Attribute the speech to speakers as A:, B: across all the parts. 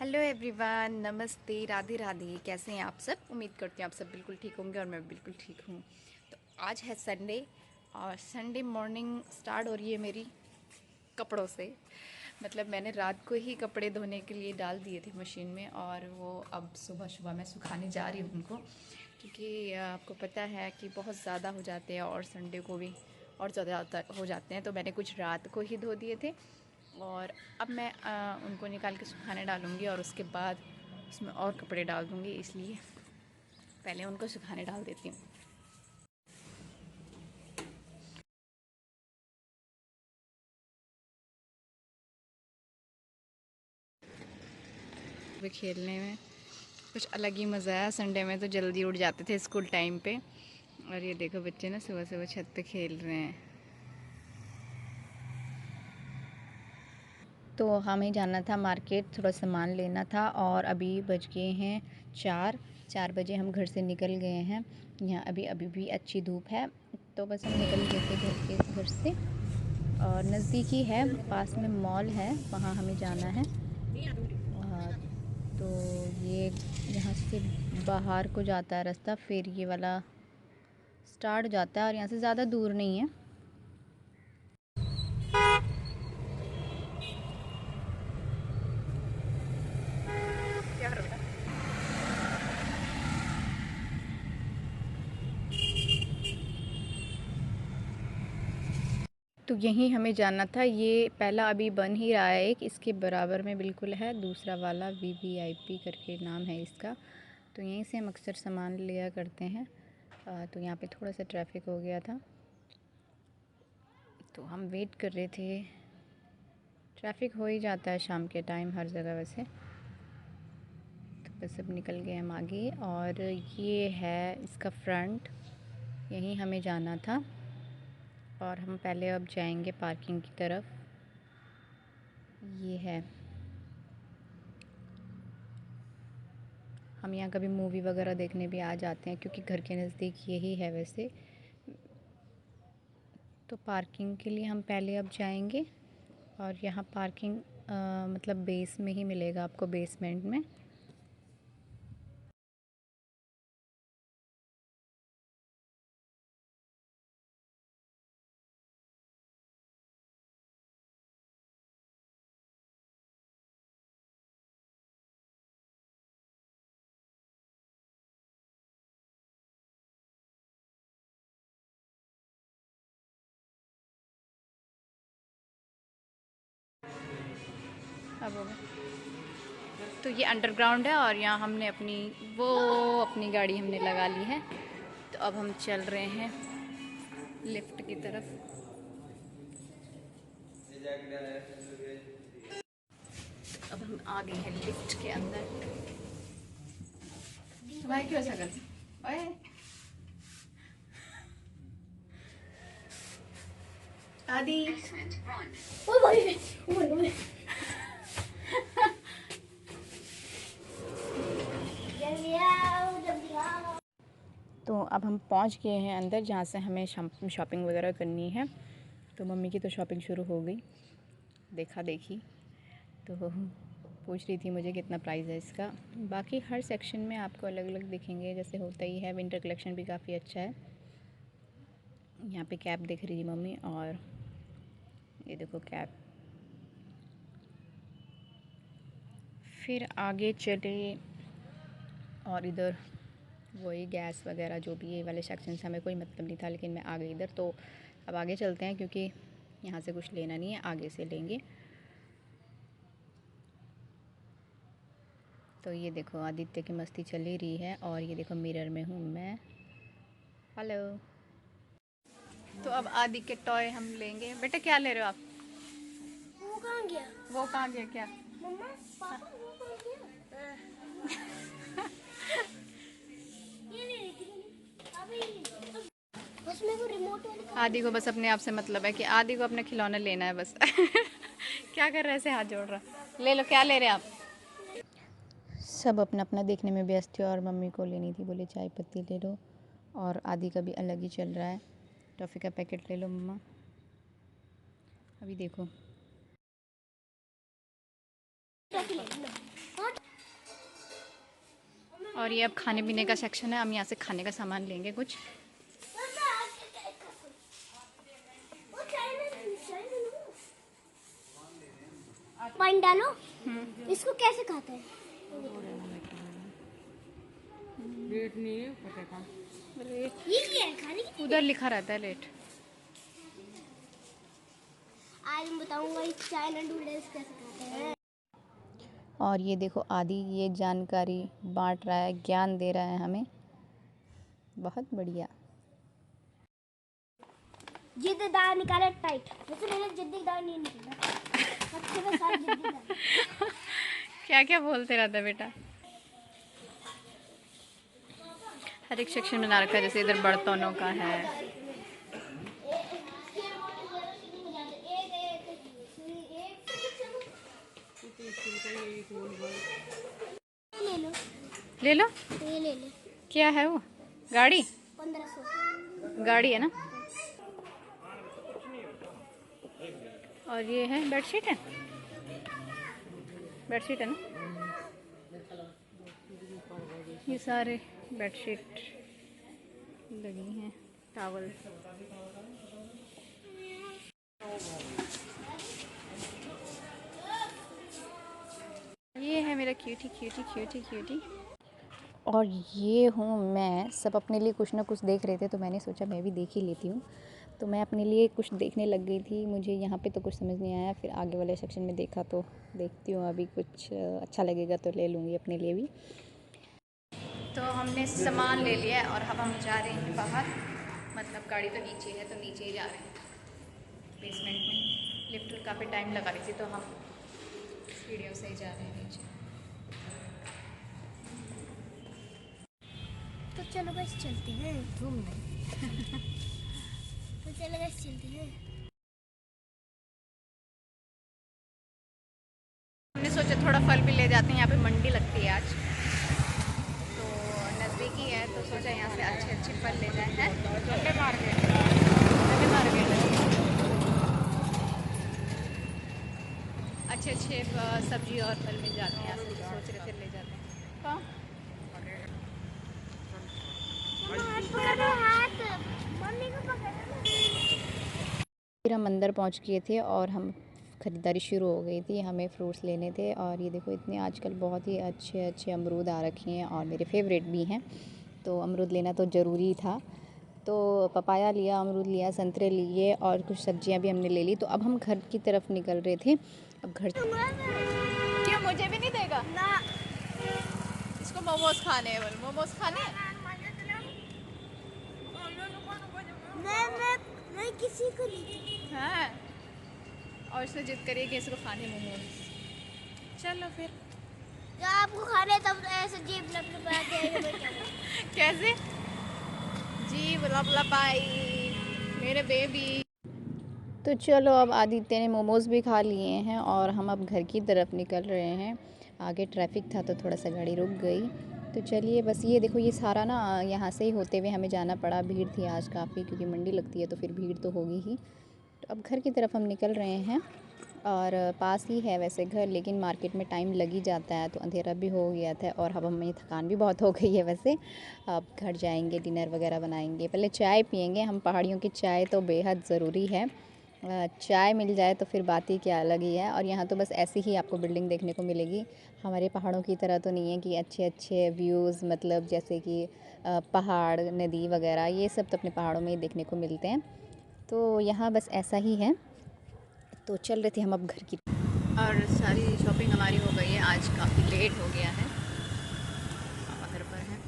A: Hello everyone, नमस्ते, राधे राधे। कैसे हैं आप सब? उम्मीद करती हूँ आप सब बिल्कुल ठीक होंगे और मैं बिल्कुल ठीक हूँ। तो आज है संडे और संडे मॉर्निंग स्टार्ट हो रही है मेरी कपड़ों से। मतलब मैंने रात को ही कपड़े धोने के लिए डाल दिए थे मशीन में और वो अब सुबह सुबह मैं सुखाने जा रही हूँ उनको, क्योंकि आपको पता है कि बहुत ज़्यादा हो जाते हैं और संडे को भी और ज़्यादा हो जाते हैं। तो मैंने कुछ रात को ही धो दिए थे और अब मैं उनको निकाल के सुखाने डालूँगी और उसके बाद उसमें और कपड़े डाल दूँगी, इसलिए पहले उनको सुखाने डाल देती हूँ। वे खेलने में कुछ अलग ही मज़ा है। संडे में तो जल्दी उठ जाते थे स्कूल टाइम पे, और ये देखो बच्चे ना सुबह सुबह छत पे खेल रहे हैं। तो हमें जाना था मार्केट, थोड़ा सामान लेना था और अभी बज गए हैं 4 बजे हम घर से निकल गए हैं। यहाँ अभी भी अच्छी धूप है, तो बस हम निकल गए थे घर से और नज़दीकी है, पास में मॉल है, वहाँ हमें जाना है। तो ये यहाँ से बाहर को जाता है रास्ता, फिर ये वाला स्टार्ट जाता है और यहाँ से ज़्यादा दूर नहीं है। तो यहीं हमें जाना था। ये पहला अभी बन ही रहा है, एक इसके बराबर में बिल्कुल है दूसरा वाला, VVIP करके नाम है इसका। तो यहीं से हम अक्सर सामान लिया करते हैं। तो यहाँ पे थोड़ा सा ट्रैफिक हो गया था, तो हम वेट कर रहे थे। ट्रैफिक हो ही जाता है शाम के टाइम हर जगह वैसे। तो बस अब निकल गए हम आगे और ये है इसका फ्रंट, यहीं हमें जाना था। और हम पहले अब जाएंगे पार्किंग की तरफ। ये है, हम यहाँ कभी मूवी वगैरह देखने भी आ जाते हैं क्योंकि घर के नज़दीक यही है वैसे। तो पार्किंग के लिए हम पहले अब जाएंगे और यहाँ पार्किंग मतलब बेस में ही मिलेगा आपको, बेसमेंट में। अब होगा तो ये अंडरग्राउंड है और यहाँ हमने अपनी गाड़ी हमने लगा ली है। तो अब हम चल रहे हैं लिफ्ट की तरफ। अब हम आ गए हैं लिफ्ट के अंदर। तो भाई क्यों ऐसा करते ओए आदि। ओ भाई ओ तो अब हम पहुंच गए हैं अंदर, जहाँ से हमें शॉपिंग वगैरह करनी है। तो मम्मी की तो शॉपिंग शुरू हो गई, देखा देखी। तो पूछ रही थी मुझे कितना प्राइस है इसका। बाकी हर सेक्शन में आपको अलग अलग दिखेंगे, जैसे होता ही है। विंटर कलेक्शन भी काफ़ी अच्छा है। यहाँ पे कैप दिख रही थी मम्मी, और ये देखो कैप। फिर आगे चले और इधर वही गैस वगैरह जो भी, ये वाले सेक्शन से हमें कोई मतलब नहीं था, लेकिन मैं आ गई इधर। तो अब आगे चलते हैं क्योंकि यहाँ से कुछ लेना नहीं है, आगे से लेंगे। तो ये देखो आदित्य की मस्ती चल ही रही है और ये देखो मिरर में हूँ मैं। हेलो। तो अब आदि के टॉय हम लेंगे। बेटा क्या ले रहे हो आप?
B: वो कहाँ गया?
A: वो कहाँ गया क्या?
B: मम्मा, पापा वो कहाँ गया? ये नहीं अभी बस मेरे को रिमोट वाले
A: आदि को बस अपने आप से मतलब है कि आदि को अपने खिलौने लेना है बस। क्या कर रहा है, ऐसे हाथ जोड़ रहा? ले लो, क्या ले रहे हैं आप? सब अपना अपना देखने में व्यस्त थे और मम्मी को लेनी थी, बोले चाय पत्ती ले लो। और आदि का भी अलग ही चल रहा है, टॉफ़ी का पैकेट ले लो मम्मा। अभी देखो
B: हाँ
A: और ये अब खाने पीने का सेक्शन है, हम यहाँ से खाने का सामान लेंगे कुछ।
B: पानी डालो। इसको कैसे खाते हैं?
C: रेट नहीं है पता का।
A: रेट
B: ये क्या है खाने की?
A: उधर लिखा रहता है रेट।
B: आज मैं बताऊंगा इस चाइना नूडल्स कैसे खाते हैं।
A: और ये देखो आदि ये जानकारी बांट रहा है, ज्ञान दे रहा है हमें, बहुत बढ़िया।
B: जिद्दीदार निकाले टाइट। वैसे मेरे जिद्दीदार नहीं निकला। सबसे में सारे जिद्दीदार।
A: क्या क्या बोलते रहता है बेटा। हर एक सेक्शन बना रखा है, जैसे इधर बर्तनों का है।
B: ले लो।
A: ले लो।
B: ये ले ले।
A: क्या है वो? गाड़ी?
B: 1500।
A: गाड़ी है ना। और ये है बेडशीट है, बेडशीट है ना। ये सारे बेडशीट लगी हैं, टॉवल। ये है मेरा क्यूटी क्यूटी क्यूटी क्यूटी। और ये हूँ मैं। सब अपने लिए कुछ ना कुछ देख रहे थे, तो मैंने सोचा मैं भी देख ही लेती हूँ। तो मैं अपने लिए कुछ देखने लग गई थी। मुझे यहाँ पे तो कुछ समझ नहीं आया, फिर आगे वाले सेक्शन में देखा तो देखती हूँ, अभी कुछ अच्छा लगेगा तो ले लूँगी अपने लिए भी। तो हमने सामान ले लिया और अब हम जा रहे हैं बाहर, मतलब गाड़ी तो नीचे है तो नीचे ही जा रहे हैं बेसमेंट में। लिफ्ट काफ़ी टाइम लगा रही थी तो हम सीढ़ियों से ही जा रहे हैं नीचे।
B: तो चलो बस चलते हैं घूमने। तो चलो बस चलते हैं।
A: हमने सोचा थोड़ा फल भी ले जाते हैं, यहाँ पे मंडी लगती है आज, तो नज़दीकी है तो सोचा यहाँ से अच्छे अच्छे फल ले जाए हैं।
C: चंडे मार्केट
A: अच्छे अच्छे सब्जी और फल मिल जाते हैं यहाँ से, तो सोच रहे थे ले जाते हैं। हाँ
B: हाथ मम्मी को पकड़ो।
A: फिर हम अंदर पहुँच गए थे और हम ख़रीदारी शुरू हो गई थी। हमें फ्रूट्स लेने थे और ये देखो इतने आजकल बहुत ही अच्छे अच्छे अमरूद आ रखे हैं और मेरे फेवरेट भी हैं, तो अमरूद लेना तो ज़रूरी था। तो पपाया लिया, अमरूद लिया, संतरे लिए और कुछ सब्जियां भी हमने ले ली। तो अब हम घर की तरफ निकल रहे थे। अब घर क्यों मुझे भी नहीं देगा
B: ना।
A: इसको मोमोज खाने हैं, बोल मोमोज खाने हैं।
B: मैं किसी को नहीं।
A: हाँ और उसने जिद करी कि इसको खाने मोमोज। चलो फिर
B: जब आपको खाने तब तो ऐसे जीभ लपलपाते
A: कैसे जी लपलपाई मेरे बेबी। तो चलो अब आदित्य ने मोमोज़ भी खा लिए हैं और हम अब घर की तरफ निकल रहे हैं। आगे ट्रैफिक था तो थोड़ा सा गाड़ी रुक गई। तो चलिए बस ये देखो ये सारा ना यहाँ से ही होते हुए हमें जाना पड़ा। भीड़ थी आज काफ़ी, क्योंकि मंडी लगती है तो फिर भीड़ तो होगी ही। तो अब घर की तरफ हम निकल रहे हैं और पास ही है वैसे घर, लेकिन मार्केट में टाइम लग ही जाता है, तो अंधेरा भी हो गया था और अब हमें थकान भी बहुत हो गई है वैसे। अब घर जाएंगे, डिनर वगैरह बनाएंगे, पहले चाय पियेंगे हम। पहाड़ियों की चाय तो बेहद ज़रूरी है। चाय मिल जाए तो फिर बात ही क्या अलग ही है। और यहाँ तो बस ऐसी ही आपको बिल्डिंग देखने को मिलेगी, हमारे पहाड़ों की तरह तो नहीं है कि अच्छे अच्छे व्यूज़, मतलब जैसे कि पहाड़, नदी वगैरह, ये सब तो अपने पहाड़ों में ही देखने को मिलते हैं। तो यहाँ बस ऐसा ही है। तो चल रहे थे हम अब घर की, और सारी शॉपिंग हमारी हो गई है। आज काफ़ी लेट हो गया है, पापा घर पर हैं।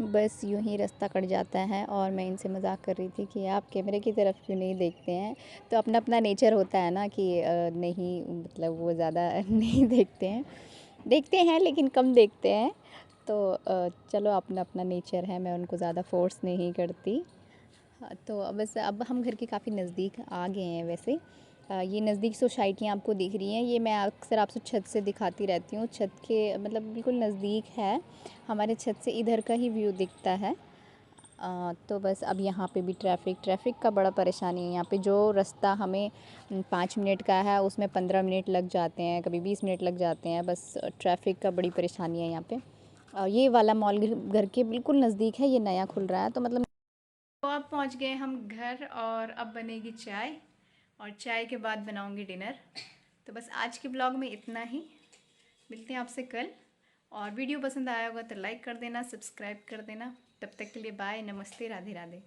A: बस यूं ही रास्ता कट जाता है और मैं इनसे मजाक कर रही थी कि आप कैमरे की तरफ क्यों नहीं देखते हैं। तो अपना अपना नेचर होता है ना कि नहीं, मतलब वो ज़्यादा नहीं देखते हैं लेकिन कम देखते हैं। तो चलो अपना अपना नेचर है, मैं उनको ज़्यादा फोर्स नहीं करती। हाँ, तो बस अब हम घर के काफ़ी नज़दीक आ गए हैं वैसे। ये नज़दीक सोसाइटियाँ आपको दिख रही हैं, ये मैं अक्सर आपसे छत से दिखाती रहती हूँ। छत के मतलब बिल्कुल नज़दीक है, हमारे छत से इधर का ही व्यू दिखता है। तो बस अब यहाँ पे भी ट्रैफिक का बड़ा परेशानी है। यहाँ पे जो रास्ता हमें 5 मिनट का है उसमें 15 मिनट लग जाते हैं, कभी 20 मिनट लग जाते हैं। बस ट्रैफिक का बड़ी परेशानी है यहाँ पे। ये वाला मॉल घर के बिल्कुल नज़दीक है, ये नया खुल रहा है तो मतलब। तो अब पहुँच गए हम घर और अब बनेगी चाय और चाय के बाद बनाऊँगी डिनर। तो बस आज के ब्लॉग में इतना ही, मिलते हैं आपसे कल। और वीडियो पसंद आया होगा तो लाइक कर देना, सब्सक्राइब कर देना। तब तक के लिए बाय, नमस्ते, राधे राधे।